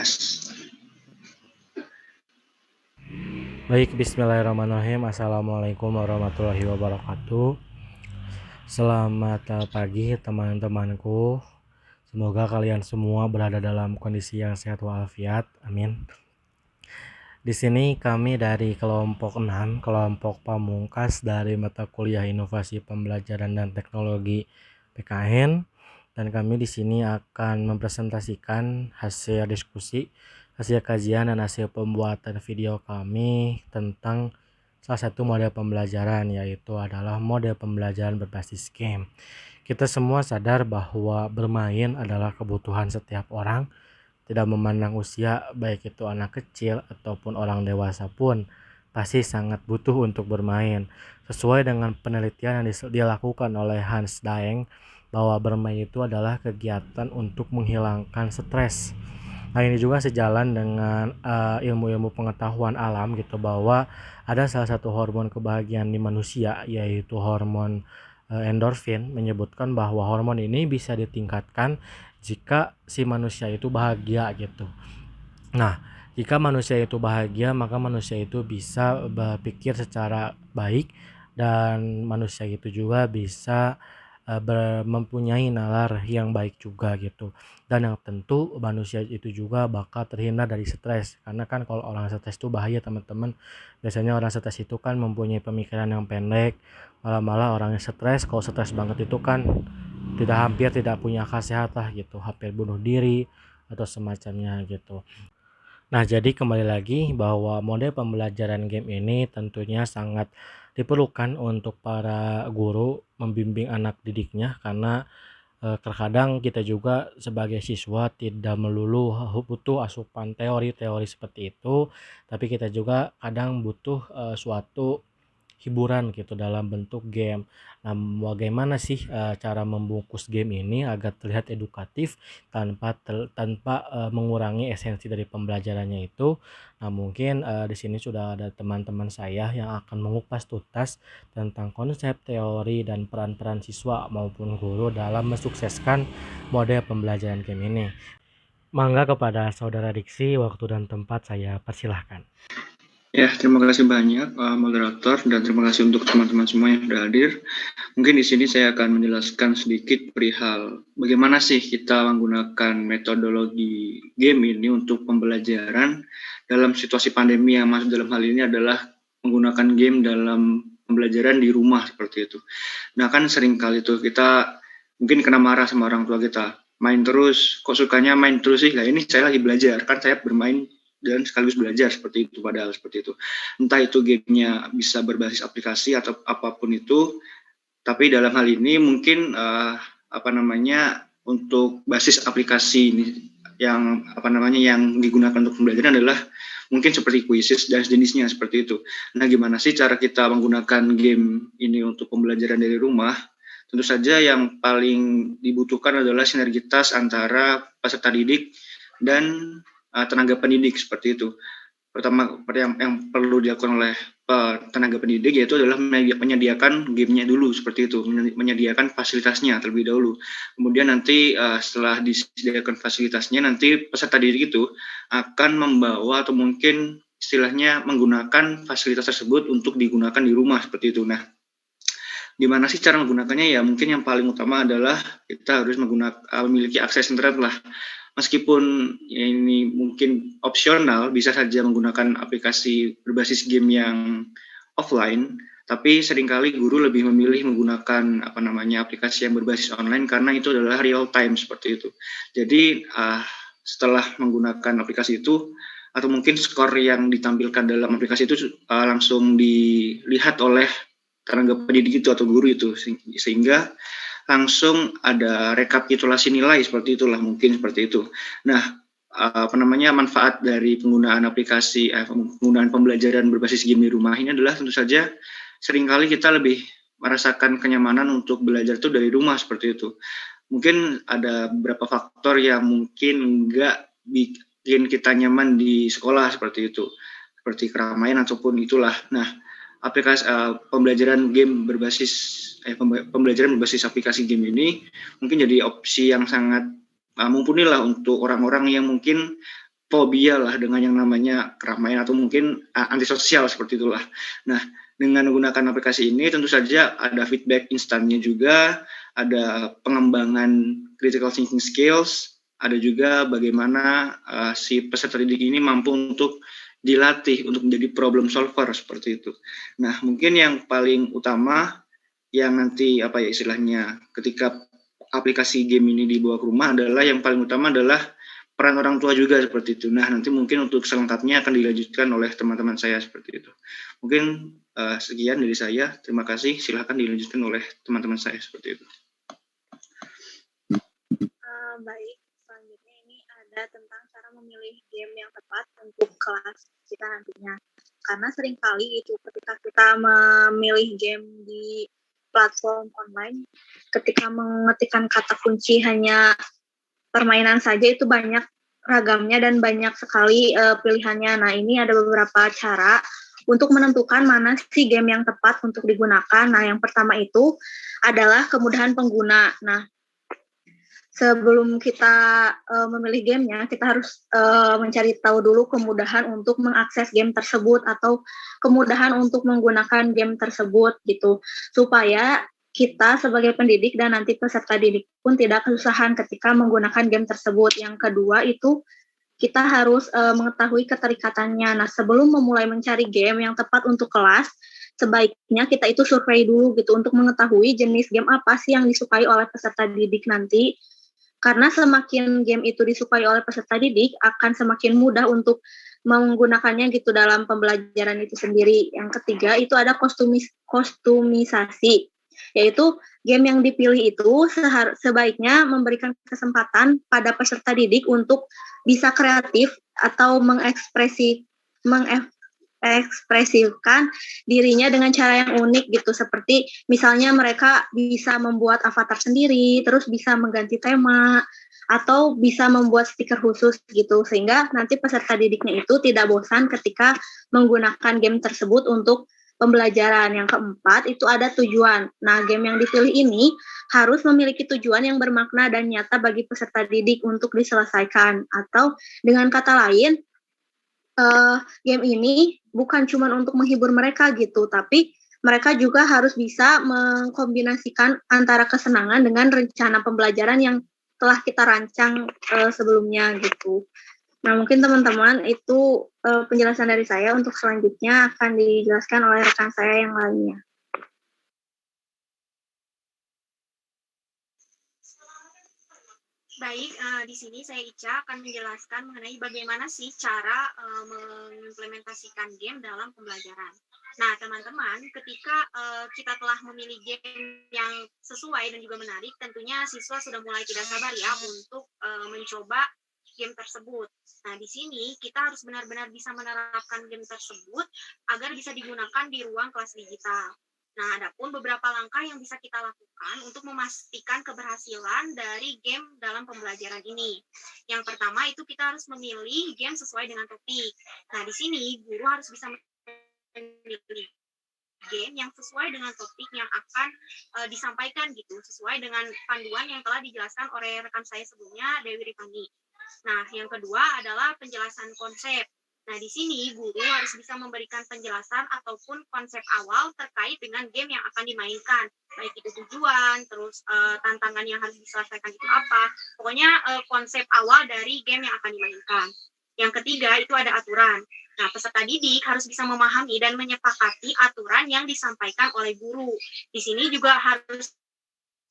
Mas. Baik, bismillahirrahmanirrahim. Assalamualaikum warahmatullahi wabarakatuh. Selamat pagi teman-temanku. Semoga kalian semua berada dalam kondisi yang sehat walafiat. Amin. Di sini kami dari kelompok 6, kelompok pamungkas dari mata kuliah Inovasi Pembelajaran dan Teknologi PKN, dan kami di sini akan mempresentasikan hasil diskusi, hasil kajian dan hasil pembuatan video kami tentang salah satu model pembelajaran, yaitu adalah model pembelajaran berbasis game. Kita semua sadar bahwa bermain adalah kebutuhan setiap orang, tidak memandang usia, baik itu anak kecil ataupun orang dewasa pun pasti sangat butuh untuk bermain. Sesuai dengan penelitian yang dilakukan oleh Hans Daeng, bahwa bermain itu adalah kegiatan untuk menghilangkan stres. Nah, ini juga sejalan dengan ilmu-ilmu pengetahuan alam gitu, bahwa ada salah satu hormon kebahagiaan di manusia, yaitu hormon endorfin, menyebutkan bahwa hormon ini bisa ditingkatkan jika si manusia itu bahagia gitu. Nah, jika manusia itu bahagia, maka manusia itu bisa berpikir secara baik, dan manusia itu juga bisa mempunyai nalar yang baik juga gitu. Dan yang tentu manusia itu juga bakal terhindar dari stres, karena kan kalau orang stres itu bahaya teman-teman. Biasanya orang stres itu kan mempunyai pemikiran yang pendek, malah orang yang stres, kalau stres banget itu kan hampir tidak punya akal sehat lah gitu, hampir bunuh diri atau semacamnya gitu. Nah, jadi kembali lagi bahwa model pembelajaran game ini tentunya sangat diperlukan untuk para guru membimbing anak didiknya, karena terkadang kita juga sebagai siswa tidak melulu butuh asupan teori-teori seperti itu, tapi kita juga kadang butuh suatu hiburan gitu dalam bentuk game. Nah, bagaimana sih cara membungkus game ini agar terlihat edukatif tanpa mengurangi esensi dari pembelajarannya itu? Nah, mungkin di sini sudah ada teman-teman saya yang akan mengupas tuntas tentang konsep, teori, dan peran-peran siswa maupun guru dalam mensukseskan model pembelajaran game ini. Mangga kepada saudara Diksi, waktu dan tempat saya persilahkan. Ya, terima kasih banyak moderator, dan terima kasih untuk teman-teman semua yang sudah hadir. Mungkin di sini saya akan menjelaskan sedikit perihal bagaimana sih kita menggunakan metodologi game ini untuk pembelajaran dalam situasi pandemi, yang masuk dalam hal ini adalah menggunakan game dalam pembelajaran di rumah seperti itu. Nah, kan sering kali tuh kita mungkin kena marah sama orang tua kita, main terus, kok sukanya main terus sih? Nah, ini saya lagi belajar, kan saya bermain dan sekaligus belajar seperti itu, padahal seperti itu. Entah itu gamenya bisa berbasis aplikasi atau apapun itu, tapi dalam hal ini mungkin untuk basis aplikasi ini yang digunakan untuk pembelajaran adalah mungkin seperti Quizzes dan jenisnya seperti itu. Nah, gimana sih cara kita menggunakan game ini untuk pembelajaran dari rumah? Tentu saja yang paling dibutuhkan adalah sinergitas antara peserta didik dan tenaga pendidik seperti itu. Pertama yang perlu dilakukan oleh tenaga pendidik yaitu adalah menyediakan gamenya dulu seperti itu, menyediakan fasilitasnya terlebih dahulu. Kemudian nanti setelah disediakan fasilitasnya, nanti peserta didik itu akan membawa atau mungkin istilahnya menggunakan fasilitas tersebut untuk digunakan di rumah seperti itu. Nah, gimana sih cara menggunakannya? Ya mungkin yang paling utama adalah kita harus memiliki akses internet lah. Meskipun ini mungkin opsional, bisa saja menggunakan aplikasi berbasis game yang offline, tapi seringkali guru lebih memilih menggunakan aplikasi yang berbasis online karena itu adalah real time seperti itu. Jadi setelah menggunakan aplikasi itu, atau mungkin skor yang ditampilkan dalam aplikasi itu langsung dilihat oleh tenaga pendidik itu atau guru itu, sehingga langsung ada rekapitulasi nilai seperti itulah, mungkin seperti itu. Nah, manfaat dari penggunaan penggunaan pembelajaran berbasis game di rumah ini adalah tentu saja seringkali kita lebih merasakan kenyamanan untuk belajar itu dari rumah seperti itu. Mungkin ada beberapa faktor yang mungkin enggak bikin kita nyaman di sekolah seperti itu, seperti keramaian ataupun itulah. Nah, aplikasi pembelajaran berbasis aplikasi game ini mungkin jadi opsi yang sangat mumpuni lah untuk orang-orang yang mungkin fobia lah dengan yang namanya keramaian atau mungkin antisosial seperti itulah. Nah, dengan menggunakan aplikasi ini tentu saja ada feedback instannya juga, ada pengembangan critical thinking skills, ada juga bagaimana si peserta didik ini mampu untuk dilatih untuk menjadi problem solver seperti itu. Nah, mungkin yang paling utama yang nanti istilahnya ketika aplikasi game ini dibawa ke rumah adalah yang paling utama adalah peran orang tua juga seperti itu. Nah, nanti mungkin untuk selengkapnya akan dilanjutkan oleh teman-teman saya seperti itu. Mungkin sekian dari saya. Terima kasih. Silakan dilanjutkan oleh teman-teman saya seperti itu. Baik, selanjutnya ini ada tentang cara memilih game yang tepat untuk kelas kita nantinya. Karena seringkali itu ketika kita memilih game di platform online, ketika mengetikkan kata kunci hanya permainan saja itu banyak ragamnya dan banyak sekali pilihannya. Nah, ini ada beberapa cara untuk menentukan mana sih game yang tepat untuk digunakan. Nah, yang pertama itu adalah kemudahan pengguna. Nah, sebelum kita memilih gamenya, kita harus mencari tahu dulu kemudahan untuk mengakses game tersebut atau kemudahan untuk menggunakan game tersebut gitu, supaya kita sebagai pendidik dan nanti peserta didik pun tidak kesusahan ketika menggunakan game tersebut. Yang kedua itu kita harus mengetahui keterikatannya. Nah, sebelum memulai mencari game yang tepat untuk kelas, sebaiknya kita itu survei dulu gitu untuk mengetahui jenis game apa sih yang disukai oleh peserta didik nanti. Karena semakin game itu disukai oleh peserta didik, akan semakin mudah untuk menggunakannya gitu dalam pembelajaran itu sendiri. Yang ketiga itu ada kostumisasi, yaitu game yang dipilih itu sebaiknya memberikan kesempatan pada peserta didik untuk bisa kreatif atau mengekspresikan dirinya dengan cara yang unik gitu, seperti misalnya mereka bisa membuat avatar sendiri, terus bisa mengganti tema, atau bisa membuat stiker khusus gitu, sehingga nanti peserta didiknya itu tidak bosan ketika menggunakan game tersebut untuk pembelajaran. Yang keempat itu ada tujuan. Nah, game yang dipilih ini harus memiliki tujuan yang bermakna dan nyata bagi peserta didik untuk diselesaikan, atau dengan kata lain, game ini bukan cuma untuk menghibur mereka gitu, tapi mereka juga harus bisa mengkombinasikan antara kesenangan dengan rencana pembelajaran yang telah kita rancang sebelumnya gitu. Nah, mungkin teman-teman itu penjelasan dari saya. Untuk selanjutnya akan dijelaskan oleh rekan saya yang lainnya. Baik, di sini saya Ica akan menjelaskan mengenai bagaimana sih cara mengimplementasikan game dalam pembelajaran. Nah, teman-teman, ketika kita telah memilih game yang sesuai dan juga menarik, tentunya siswa sudah mulai tidak sabar ya untuk mencoba game tersebut. Nah, di sini kita harus benar-benar bisa menerapkan game tersebut agar bisa digunakan di ruang kelas digital. Nah, ada pun beberapa langkah yang bisa kita lakukan untuk memastikan keberhasilan dari game dalam pembelajaran ini. Yang pertama itu kita harus memilih game sesuai dengan topik. Nah, di sini guru harus bisa memilih game yang sesuai dengan topik yang akan disampaikan gitu, sesuai dengan panduan yang telah dijelaskan oleh rekan saya sebelumnya, Dewi Rifani. Nah, yang kedua adalah penjelasan konsep. Nah, di sini guru harus bisa memberikan penjelasan ataupun konsep awal terkait dengan game yang akan dimainkan. Baik itu tujuan, terus tantangan yang harus diselesaikan itu apa. Pokoknya konsep awal dari game yang akan dimainkan. Yang ketiga itu ada aturan. Nah, peserta didik harus bisa memahami dan menyepakati aturan yang disampaikan oleh guru. Di sini juga harus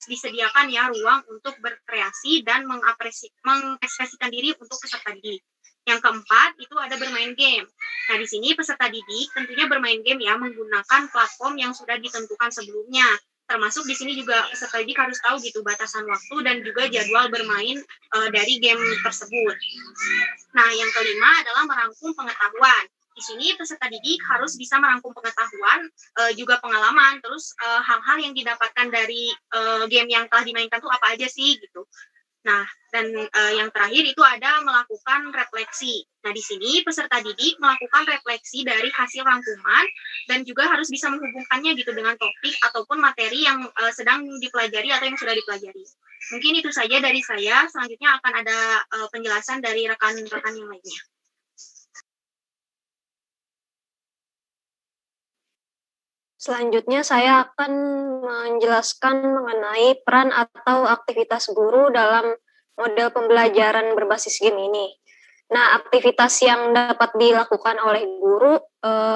disediakan ya ruang untuk berkreasi dan mengekspresikan diri untuk peserta didik. Yang keempat itu ada bermain game. Nah, di sini peserta didik tentunya bermain game ya menggunakan platform yang sudah ditentukan sebelumnya. Termasuk di sini juga peserta didik harus tahu gitu batasan waktu dan juga jadwal bermain dari game tersebut. Nah, yang kelima adalah merangkum pengetahuan. Di sini peserta didik harus bisa merangkum pengetahuan, juga pengalaman, terus hal-hal yang didapatkan dari game yang telah dimainkan itu apa aja sih gitu. Nah, dan yang terakhir itu ada melakukan refleksi. Nah, di sini peserta didik melakukan refleksi dari hasil rangkuman dan juga harus bisa menghubungkannya gitu dengan topik ataupun materi yang sedang dipelajari atau yang sudah dipelajari. Mungkin itu saja dari saya. Selanjutnya akan ada penjelasan dari rekan-rekan yang lainnya. Selanjutnya saya akan menjelaskan mengenai peran atau aktivitas guru dalam model pembelajaran berbasis game ini. Nah, aktivitas yang dapat dilakukan oleh guru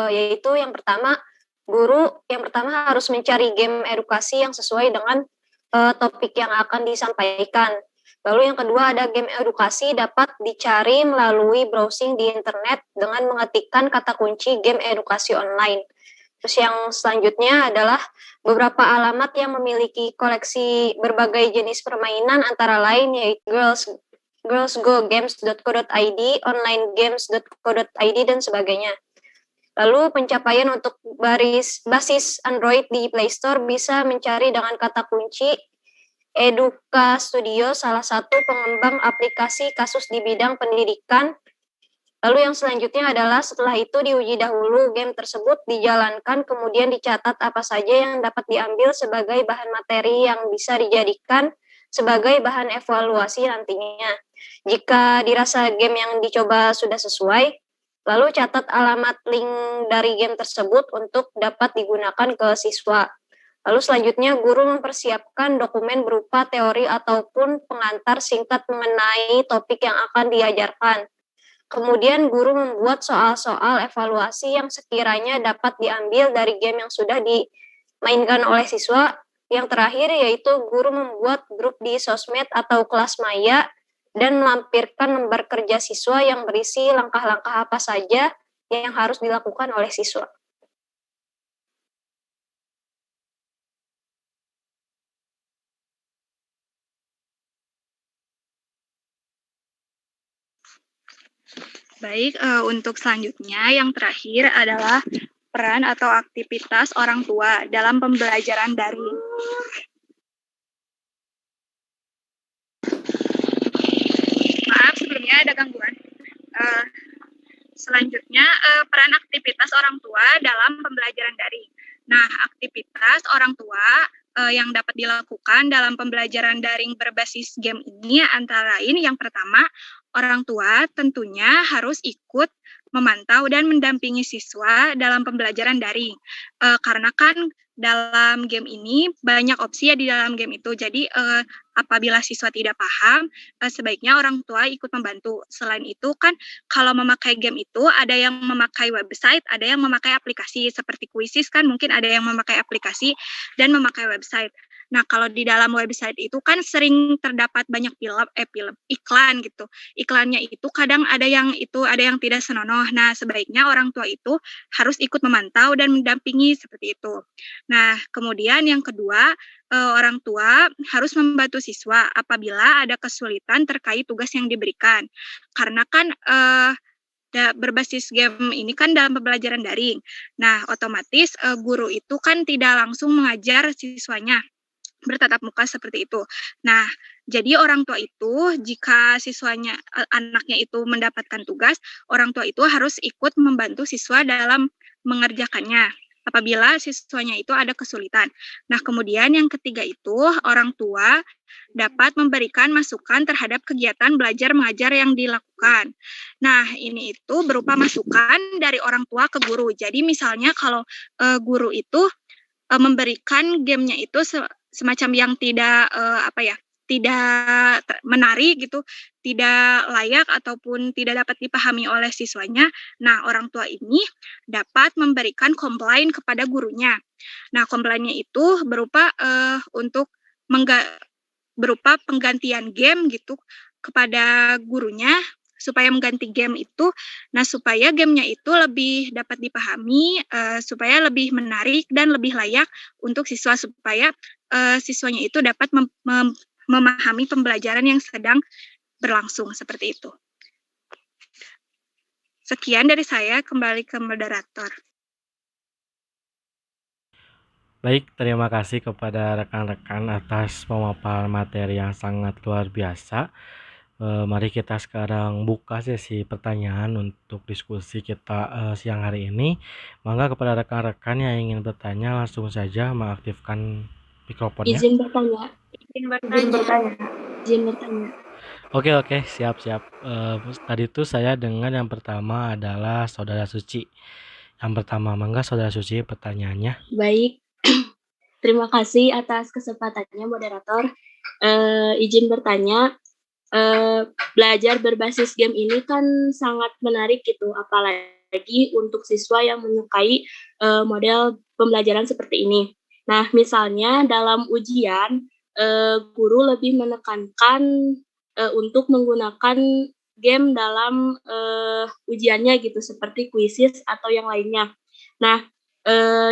yaitu yang pertama, guru yang pertama harus mencari game edukasi yang sesuai dengan topik yang akan disampaikan. Lalu yang kedua ada game edukasi dapat dicari melalui browsing di internet dengan mengetikkan kata kunci game edukasi online. Terus yang selanjutnya adalah beberapa alamat yang memiliki koleksi berbagai jenis permainan antara lain yaitu girlsgogames.co.id, onlinegames.co.id, dan sebagainya. Lalu pencapaian untuk basis Android di Play Store bisa mencari dengan kata kunci Eduka Studio, salah satu pengembang aplikasi kasus di bidang pendidikan. Lalu yang selanjutnya adalah setelah itu diuji dahulu game tersebut, dijalankan, kemudian dicatat apa saja yang dapat diambil sebagai bahan materi yang bisa dijadikan sebagai bahan evaluasi nantinya. Jika dirasa game yang dicoba sudah sesuai, lalu catat alamat link dari game tersebut untuk dapat digunakan ke siswa. Lalu selanjutnya guru mempersiapkan dokumen berupa teori ataupun pengantar singkat mengenai topik yang akan diajarkan. Kemudian guru membuat soal-soal evaluasi yang sekiranya dapat diambil dari game yang sudah dimainkan oleh siswa. Yang terakhir yaitu guru membuat grup di sosmed atau kelas maya dan melampirkan lembar kerja siswa yang berisi langkah-langkah apa saja yang harus dilakukan oleh siswa. Baik, untuk selanjutnya yang terakhir adalah peran atau aktivitas orang tua dalam pembelajaran daring. Maaf, sebelumnya ada gangguan. Selanjutnya, peran aktivitas orang tua dalam pembelajaran daring. Nah, aktivitas orang tua yang dapat dilakukan dalam pembelajaran daring berbasis game ini antara lain yang pertama, orang tua tentunya harus ikut memantau dan mendampingi siswa dalam pembelajaran daring. Karena kan dalam game ini banyak opsi ya di dalam game itu. Jadi apabila siswa tidak paham, sebaiknya orang tua ikut membantu. Selain itu kan kalau memakai game itu ada yang memakai website, ada yang memakai aplikasi seperti Quizzes kan mungkin ada yang memakai aplikasi dan memakai website. Nah, kalau di dalam website itu kan sering terdapat banyak iklan gitu. Iklannya itu kadang ada yang tidak senonoh. Nah, sebaiknya orang tua itu harus ikut memantau dan mendampingi seperti itu. Nah, kemudian yang kedua, orang tua harus membantu siswa apabila ada kesulitan terkait tugas yang diberikan. Karena kan berbasis game ini kan dalam pembelajaran daring. Nah, otomatis guru itu kan tidak langsung mengajar siswanya bertatap muka seperti itu. Nah, jadi orang tua itu jika siswanya anaknya itu mendapatkan tugas, orang tua itu harus ikut membantu siswa dalam mengerjakannya apabila siswanya itu ada kesulitan. Nah, kemudian yang ketiga itu orang tua dapat memberikan masukan terhadap kegiatan belajar mengajar yang dilakukan. Nah, ini itu berupa masukan dari orang tua ke guru. Jadi misalnya kalau guru itu memberikan gamenya itu semacam yang tidak tidak menarik gitu, tidak layak ataupun tidak dapat dipahami oleh siswanya. Nah, orang tua ini dapat memberikan komplain kepada gurunya. Nah, komplainnya itu berupa berupa penggantian game gitu kepada gurunya supaya mengganti game itu, nah supaya gamenya itu lebih dapat dipahami, supaya lebih menarik dan lebih layak untuk siswa, supaya siswanya itu dapat memahami pembelajaran yang sedang berlangsung seperti itu. Sekian dari saya, kembali ke moderator. Baik, terima kasih kepada rekan-rekan atas pemaparan materi yang sangat luar biasa. Mari kita sekarang buka sesi pertanyaan untuk diskusi kita siang hari ini. Mangga kepada rekan-rekan yang ingin bertanya langsung saja mengaktifkan mikrofonnya. Izin bertanya. Oke, siap. Tadi itu saya dengar yang pertama adalah Saudara Suci Yang pertama, mangga Saudara Suci pertanyaannya. Baik, terima kasih atas kesempatannya moderator. Izin bertanya, belajar berbasis game ini kan sangat menarik gitu, apalagi untuk siswa yang menyukai model pembelajaran seperti ini. Nah, misalnya dalam ujian, guru lebih menekankan untuk menggunakan game dalam ujiannya gitu, seperti kuisis atau yang lainnya. Nah,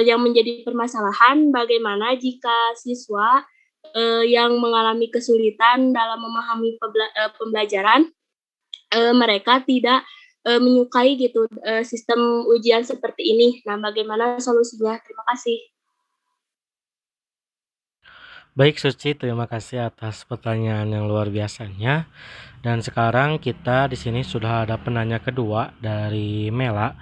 yang menjadi permasalahan bagaimana jika siswa yang mengalami kesulitan dalam memahami pembelajaran, mereka tidak menyukai gitu sistem ujian seperti ini. Nah, bagaimana solusinya? Terima kasih. Baik Suci, terima kasih atas pertanyaan yang luar biasanya. Dan sekarang kita di sini sudah ada penanya kedua dari Mela.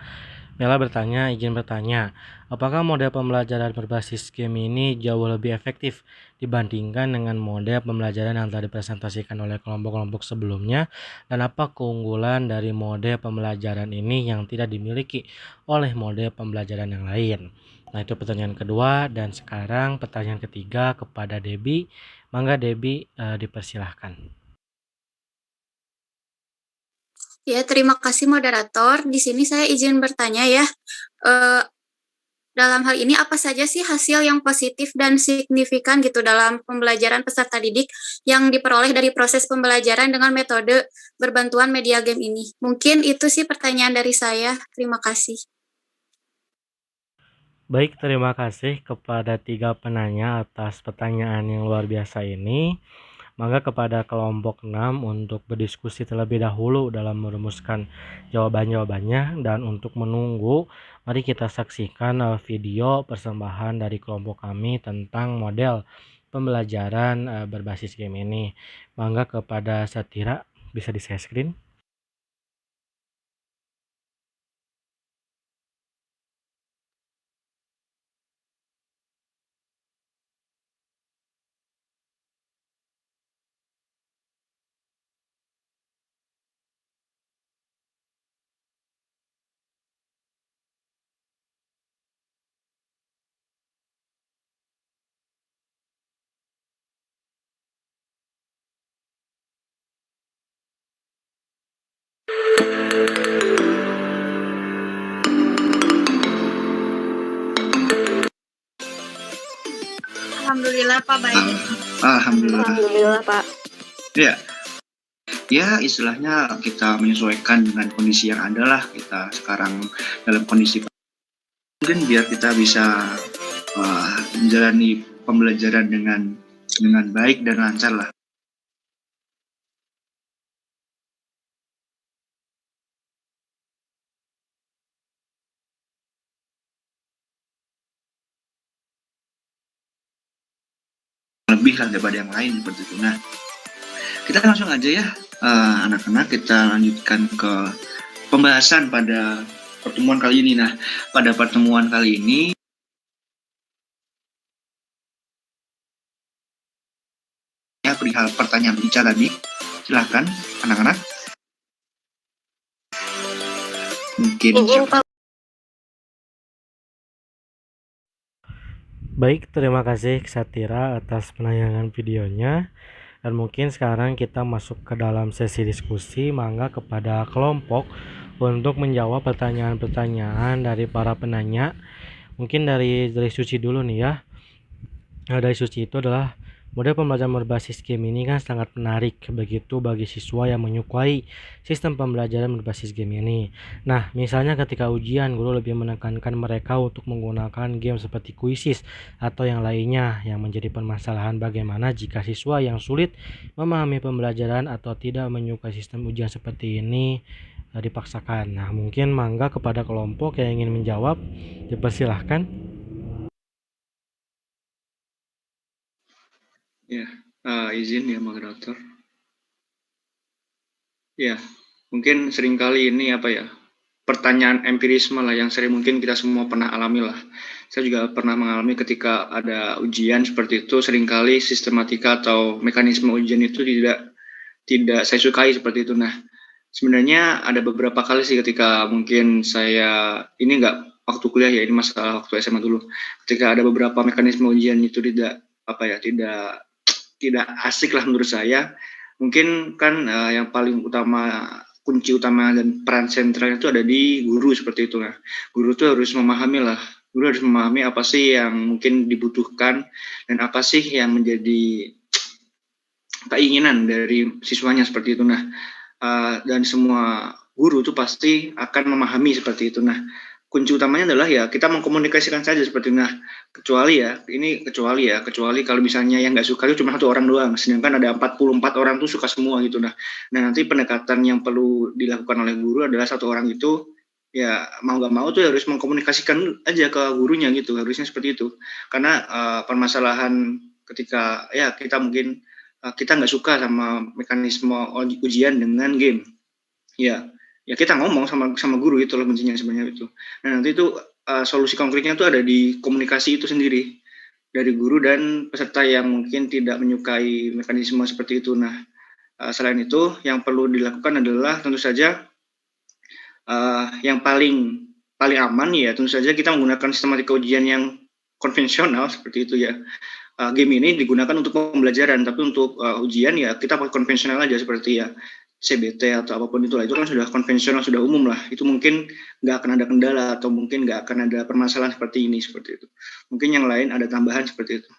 Mela izin bertanya, apakah model pembelajaran berbasis game ini jauh lebih efektif dibandingkan dengan model pembelajaran yang telah dipresentasikan oleh kelompok-kelompok sebelumnya? Dan apa keunggulan dari model pembelajaran ini yang tidak dimiliki oleh model pembelajaran yang lain? Nah, itu pertanyaan kedua. Dan sekarang pertanyaan ketiga kepada Debbie. Mangga Debbie, dipersilahkan. Ya, terima kasih moderator. Di sini saya izin bertanya ya. Dalam hal ini apa saja sih hasil yang positif dan signifikan gitu dalam pembelajaran peserta didik yang diperoleh dari proses pembelajaran dengan metode berbantuan media game ini? Mungkin itu sih pertanyaan dari saya. Terima kasih. Baik, terima kasih kepada 3 penanya atas pertanyaan yang luar biasa ini. Mangga kepada kelompok 6 untuk berdiskusi terlebih dahulu dalam merumuskan jawaban-jawabannya, dan untuk menunggu, mari kita saksikan video persembahan dari kelompok kami tentang model pembelajaran berbasis game ini. Mangga kepada Satira, bisa di-share screen. Alhamdulillah Pak, baik. Alhamdulillah Pak. Ya, istilahnya kita menyesuaikan dengan kondisi yang ada lah. Kita sekarang dalam kondisi mungkin biar kita bisa menjalani pembelajaran dengan baik dan lancar lah. Lebih lah daripada yang lain seperti itu. Nah, kita langsung aja ya anak-anak, kita lanjutkan ke pembahasan pada pertemuan kali ini. Nah, pada pertemuan kali ini ya, perihal pertanyaan Ica tadi. Silakan anak-anak. Mungkin Baik, terima kasih Satira atas penayangan videonya. Dan mungkin sekarang kita masuk ke dalam sesi diskusi. Mangga kepada kelompok untuk menjawab pertanyaan-pertanyaan dari para penanya. Mungkin dari Suci dulu nih ya. Dari Suci itu adalah model pembelajaran berbasis game ini kan sangat menarik begitu bagi siswa yang menyukai sistem pembelajaran berbasis game ini. Nah, misalnya ketika ujian, guru lebih menekankan mereka untuk menggunakan game seperti kuisis atau yang lainnya, yang menjadi permasalahan bagaimana jika siswa yang sulit memahami pembelajaran atau tidak menyukai sistem ujian seperti ini dipaksakan. Nah, mungkin mangga kepada kelompok yang ingin menjawab, dipersilahkan. ya, izin ya moderator. Ya, mungkin seringkali ini pertanyaan empirisme lah yang sering mungkin kita semua pernah alami lah. Saya juga pernah mengalami ketika ada ujian seperti itu, seringkali sistematika atau mekanisme ujian itu tidak saya sukai seperti itu. Nah, sebenarnya ada beberapa kali sih ketika mungkin saya ini waktu kuliah ya, ini masalah waktu SMA dulu. Ketika ada beberapa mekanisme ujian itu tidak asik lah menurut saya. Mungkin kan yang paling utama, kunci utama dan peran sentralnya itu ada di guru seperti itu. Nah, guru itu harus memahami apa sih yang mungkin dibutuhkan dan apa sih yang menjadi keinginan dari siswanya seperti itu. Nah, dan semua guru itu pasti akan memahami seperti itu. Nah, kunci utamanya adalah ya kita mengkomunikasikan saja seperti itu. Nah, kecuali kalau misalnya yang nggak suka itu cuma satu orang doang, sedangkan ada 44 orang tuh suka semua gitu. Nah nanti pendekatan yang perlu dilakukan oleh guru adalah satu orang itu ya mau nggak mau tuh harus mengkomunikasikan aja ke gurunya gitu, harusnya seperti itu. Karena permasalahan ketika ya kita mungkin kita nggak suka sama mekanisme ujian dengan game, ya kita ngomong sama guru itu loh kuncinya sebenarnya itu. Nah nanti itu solusi konkretnya itu ada di komunikasi itu sendiri dari guru dan peserta yang mungkin tidak menyukai mekanisme seperti itu. Nah selain itu yang perlu dilakukan adalah tentu saja yang paling aman ya tentu saja kita menggunakan sistematika ujian yang konvensional seperti itu ya. Game ini digunakan untuk pembelajaran, tapi untuk ujian ya kita pakai konvensional aja seperti ya CBT atau apapun itulah. Itu kan sudah konvensional, sudah umum lah. Itu mungkin nggak akan ada kendala atau mungkin nggak akan ada permasalahan seperti ini, seperti itu. Mungkin yang lain ada tambahan seperti itu.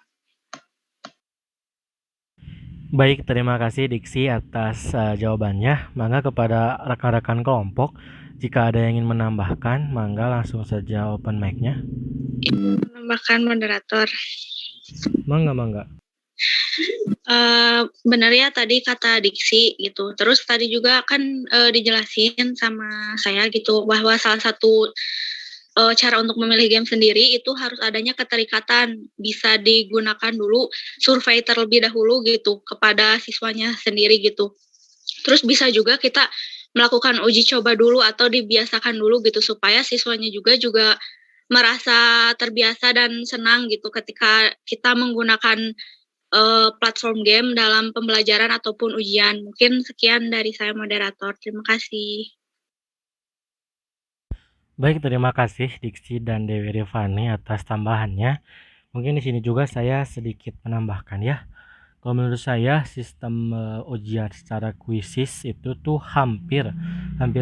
Baik, terima kasih Diksi atas jawabannya. Mangga kepada rekan-rekan kelompok, jika ada yang ingin menambahkan, mangga langsung saja open mic-nya. Menambahkan moderator. Mangga. Benar ya tadi kata Diksi gitu. Terus tadi juga kan dijelasin sama saya gitu bahwa salah satu cara untuk memilih game sendiri itu harus adanya keterikatan, bisa digunakan dulu survei terlebih dahulu gitu kepada siswanya sendiri gitu. Terus bisa juga kita melakukan uji coba dulu atau dibiasakan dulu gitu supaya siswanya juga merasa terbiasa dan senang gitu ketika kita menggunakan platform game dalam pembelajaran ataupun ujian. Mungkin sekian dari saya moderator. Terima kasih. Baik, terima kasih Diksi dan Dewi Rifani atas tambahannya. Mungkin di sini juga saya sedikit menambahkan ya. Kalau menurut saya sistem ujian secara kuisis itu tuh hampir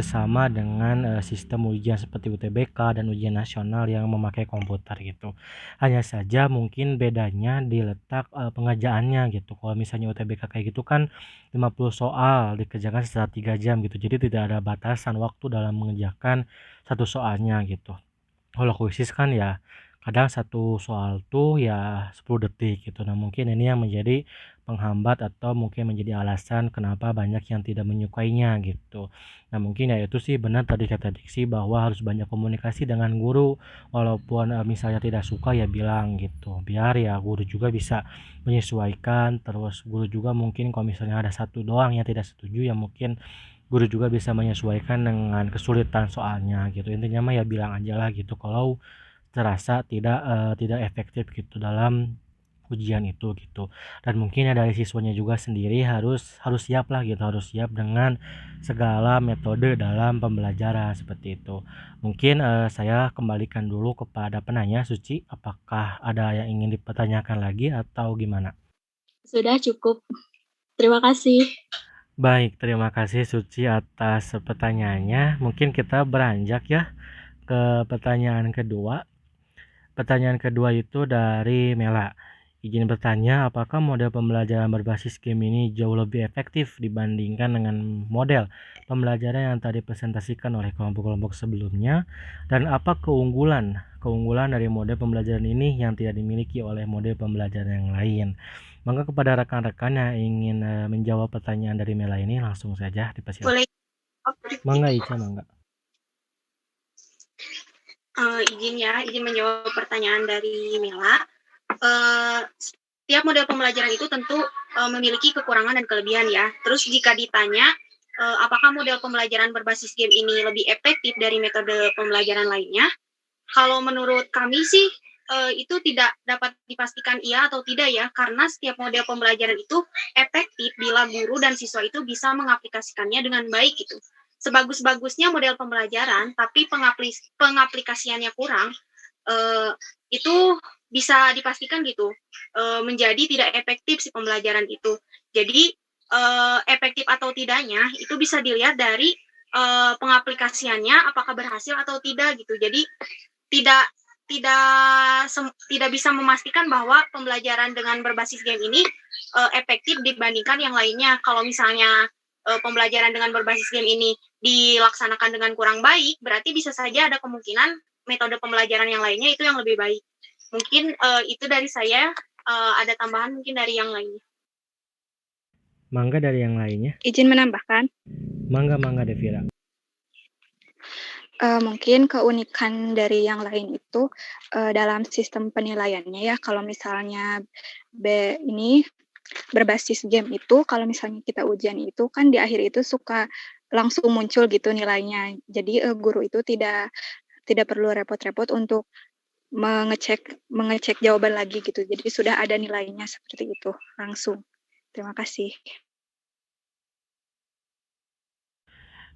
sama dengan sistem ujian seperti UTBK dan ujian nasional yang memakai komputer gitu. Hanya saja mungkin bedanya di letak pengerjaannya gitu. Kalau misalnya UTBK kayak gitu kan 50 soal dikerjakan setelah 3 jam gitu. Jadi tidak ada batasan waktu dalam mengerjakan satu soalnya gitu. Kalau kuisis kan ya kadang satu soal tuh ya 10 detik gitu. Nah mungkin ini yang menjadi penghambat atau mungkin menjadi alasan kenapa banyak yang tidak menyukainya gitu. Nah mungkin ya itu sih benar tadi kata Diksi bahwa harus banyak komunikasi dengan guru, walaupun misalnya tidak suka ya bilang gitu, biar ya guru juga bisa menyesuaikan. Terus guru juga mungkin kalau misalnya ada satu doang yang tidak setuju ya mungkin guru juga bisa menyesuaikan dengan kesulitan soalnya gitu. Intinya mah ya bilang aja lah gitu kalau terasa tidak efektif gitu dalam ujian itu gitu. Dan mungkin ya dari siswanya juga sendiri harus siap lah gitu, harus siap dengan segala metode dalam pembelajaran seperti itu. Mungkin saya kembalikan dulu kepada penanya Suci, apakah ada yang ingin dipertanyakan lagi atau gimana? Sudah cukup. Terima kasih. Baik, terima kasih Suci atas pertanyaannya. Mungkin kita beranjak ya ke pertanyaan kedua. Pertanyaan kedua itu dari Mela. Izin bertanya, apakah model pembelajaran berbasis game ini jauh lebih efektif dibandingkan dengan model pembelajaran yang tadi presentasikan oleh kelompok-kelompok sebelumnya? Dan apa keunggulan dari model pembelajaran ini yang tidak dimiliki oleh model pembelajaran yang lain? Maka kepada rekan-rekan yang ingin menjawab pertanyaan dari Mela ini langsung saja dipersilakan. Boleh. Mangga Ica, mangga. Izin menjawab pertanyaan dari Mela. Setiap model pembelajaran itu tentu memiliki kekurangan dan kelebihan ya. Terus jika ditanya apakah model pembelajaran berbasis game ini lebih efektif dari metode pembelajaran lainnya, kalau menurut kami sih itu tidak dapat dipastikan iya atau tidak ya, karena setiap model pembelajaran itu efektif bila guru dan siswa itu bisa mengaplikasikannya dengan baik gitu. sebagus-bagusnya model pembelajaran, tapi pengaplikasiannya kurang, itu bisa dipastikan gitu menjadi tidak efektif si pembelajaran itu. Jadi efektif atau tidaknya itu bisa dilihat dari pengaplikasiannya apakah berhasil atau tidak gitu. Jadi tidak bisa memastikan bahwa pembelajaran dengan berbasis game ini efektif dibandingkan yang lainnya. Kalau misalnya pembelajaran dengan berbasis game ini dilaksanakan dengan kurang baik, berarti bisa saja ada kemungkinan metode pembelajaran yang lainnya itu yang lebih baik. Mungkin itu dari saya, ada tambahan mungkin dari yang lainnya. Mangga dari yang lainnya. Izin menambahkan. Mangga Devira. Mungkin keunikan dari yang lain itu dalam sistem penilaiannya ya, kalau misalnya ini berbasis game itu, kalau misalnya kita ujian itu kan di akhir itu suka langsung muncul gitu nilainya. Jadi guru itu tidak perlu repot-repot untuk mengecek jawaban lagi gitu. Jadi sudah ada nilainya seperti itu langsung. Terima kasih.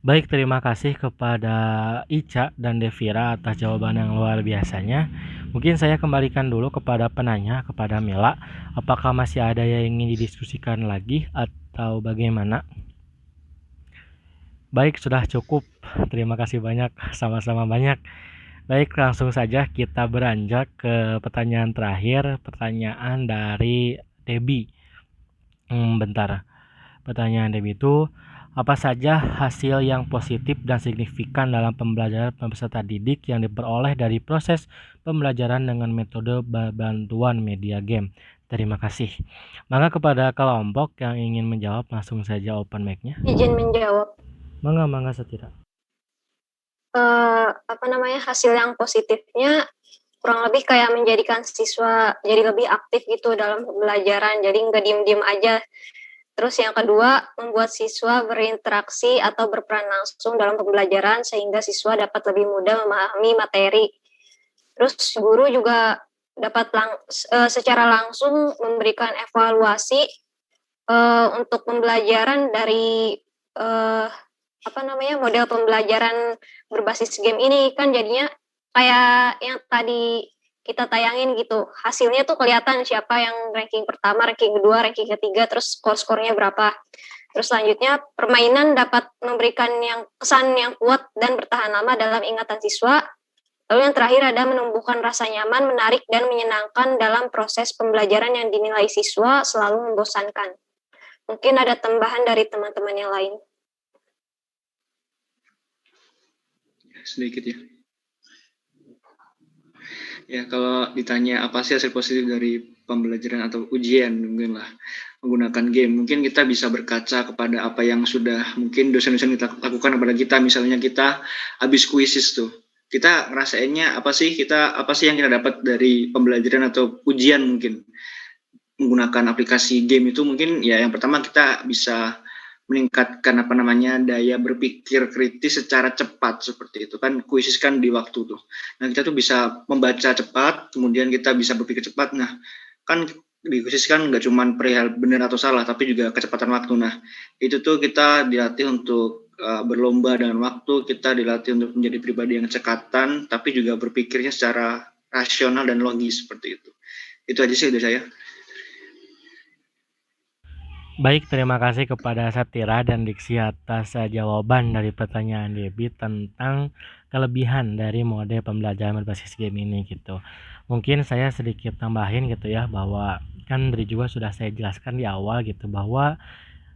Baik, terima kasih kepada Ica dan Devira atas jawaban yang luar biasanya. Mungkin saya kembalikan dulu kepada penanya, kepada Mela. Apakah masih ada yang ingin didiskusikan lagi atau bagaimana? Baik, sudah cukup. Terima kasih banyak, sama-sama banyak. Baik, langsung saja kita beranjak ke pertanyaan terakhir, pertanyaan dari Debbie. Bentar. Pertanyaan Debbie itu, apa saja hasil yang positif dan signifikan dalam pembelajaran peserta didik yang diperoleh dari proses pembelajaran dengan metode bantuan media game? Terima kasih. Maka kepada kelompok yang ingin menjawab, langsung saja open mic-nya. Izin menjawab. Mangga Setira. Hasil yang positifnya kurang lebih kayak menjadikan siswa jadi lebih aktif gitu dalam pembelajaran, jadi nggak diem-diem aja. Terus yang kedua, membuat siswa berinteraksi atau berperan langsung dalam pembelajaran sehingga siswa dapat lebih mudah memahami materi. Terus guru juga dapat secara langsung memberikan evaluasi untuk pembelajaran dari model pembelajaran berbasis game ini, kan jadinya kayak yang tadi kita tayangin gitu, hasilnya tuh kelihatan siapa yang ranking pertama, ranking kedua, ranking ketiga, terus skor-skornya berapa. Terus selanjutnya permainan dapat memberikan kesan yang kuat dan bertahan lama dalam ingatan siswa. Lalu yang terakhir ada menumbuhkan rasa nyaman, menarik, dan menyenangkan dalam proses pembelajaran yang dinilai siswa selalu membosankan. Mungkin ada tambahan dari teman-teman yang lain. Sedikit ya. Ya, kalau ditanya apa sih hasil positif dari pembelajaran atau ujian mungkin lah menggunakan game, mungkin kita bisa berkaca kepada apa yang sudah mungkin dosen-dosen kita lakukan kepada kita. Misalnya kita habis kuisis tuh, kita ngerasainnya apa sih yang kita dapat dari pembelajaran atau ujian mungkin menggunakan aplikasi game itu. Mungkin ya yang pertama kita bisa meningkatkan daya berpikir kritis secara cepat, seperti itu kan, kuisis kan di waktu tuh. Nah, kita tuh bisa membaca cepat, kemudian kita bisa berpikir cepat. Nah, kan di kuisis kan nggak cuma perihal benar atau salah, tapi juga kecepatan waktu. Nah, itu tuh kita dilatih untuk berlomba dengan waktu, kita dilatih untuk menjadi pribadi yang cekatan, tapi juga berpikirnya secara rasional dan logis, seperti itu. Itu aja sih dari saya. Baik, terima kasih kepada Satira dan Diksi atas jawaban dari pertanyaan Debbie tentang kelebihan dari mode pembelajaran berbasis game ini gitu. Mungkin saya sedikit tambahin gitu ya, bahwa kan dari juga sudah saya jelaskan di awal gitu, bahwa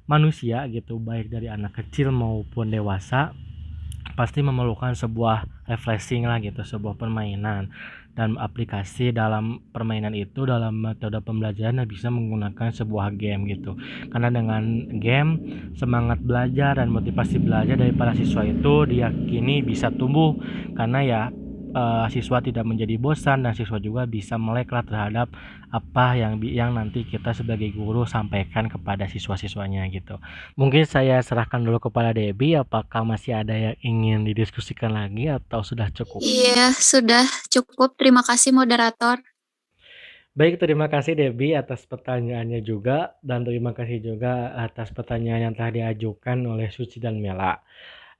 manusia gitu, baik dari anak kecil maupun dewasa, pasti memerlukan sebuah refreshing lah gitu, sebuah permainan. Dan aplikasi dalam permainan itu, dalam metode pembelajaran bisa menggunakan sebuah game gitu. Karena dengan game, semangat belajar dan motivasi belajar dari para siswa itu diyakini bisa tumbuh, karena ya siswa tidak menjadi bosan dan siswa juga bisa meleklah terhadap apa yang nanti kita sebagai guru sampaikan kepada siswa-siswanya gitu. Mungkin saya serahkan dulu kepada Debbie, apakah masih ada yang ingin didiskusikan lagi atau sudah cukup? Iya, sudah cukup. Terima kasih moderator. Baik, terima kasih Debbie atas pertanyaannya juga, dan terima kasih juga atas pertanyaan yang telah diajukan oleh Suci dan Mela.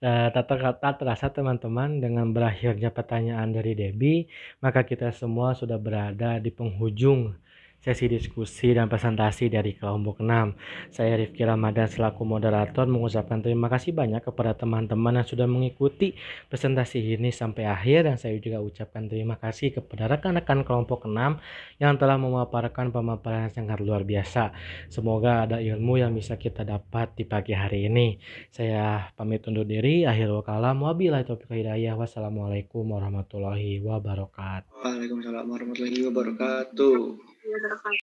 Tak terasa teman-teman, dengan berakhirnya pertanyaan dari Debbie, maka kita semua sudah berada di penghujung sesi diskusi dan presentasi dari kelompok 6. Saya Rifki Ramadan selaku moderator mengucapkan terima kasih banyak kepada teman-teman yang sudah mengikuti presentasi ini sampai akhir, dan saya juga ucapkan terima kasih kepada rekan-rekan kelompok 6 yang telah memaparkan pemaparan yang sangat luar biasa. Semoga ada ilmu yang bisa kita dapat di pagi hari ini. Saya pamit undur diri. Akhirul kalam. Wabillahi taufiq wal hidayah. Wassalamualaikum warahmatullahi wabarakatuh. Waalaikumsalam warahmatullahi wabarakatuh.